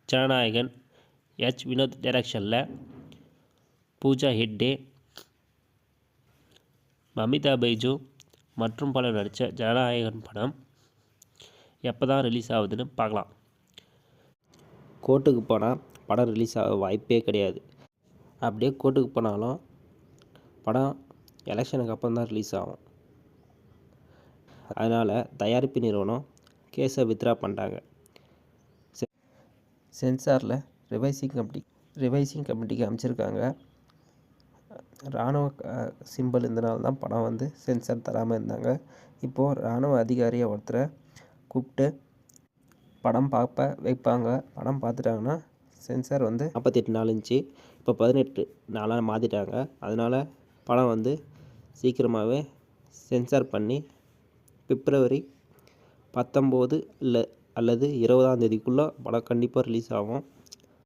ஜனநாயகன், வினோத் டைரக்ஷனில் பூஜா ஹெக்டே, மமிதா பைஜு மற்றும் பலர் நடித்த ஜனநாயகன் படம் எப்போ தான் ரிலீஸ் ஆகுதுன்னு பார்க்கலாம். கோர்ட்டுக்கு போனால் படம் ரிலீஸ் ஆக வாய்ப்பே கிடையாது. அப்படியே கோர்ட்டுக்கு போனாலும் படம் எலெக்ஷனுக்கு அப்புறம் தான் ரிலீஸ் ஆகும். அதனால் தயாரிப்பு நிறுவனம் கேஸை வித்ட்ரா பண்ணிட்டாங்க. சென்சாரில் ரிவைசிங் கமிட்டிக்கு அமைச்சிருக்காங்க. இராணுவ சிம்பிள் இருந்தனால தான் படம் சென்சார் தராமல் இருந்தாங்க. இப்போது இராணுவ அதிகாரியை ஒருத்தரை கூப்பிட்டு படம் வைப்பாங்க. படம் பார்த்துட்டாங்கன்னா சென்சார் 48 நாள் இருந்துச்சு, இப்போ 18 நாளாக மாற்றிட்டாங்க. அதனால் படம் சீக்கிரமாகவே சென்சார் பண்ணி பிப்ரவரி 19 அல்லது 20ஆம் தேதிக்குள்ளே படம் கண்டிப்பாக ரிலீஸ் ஆகும்.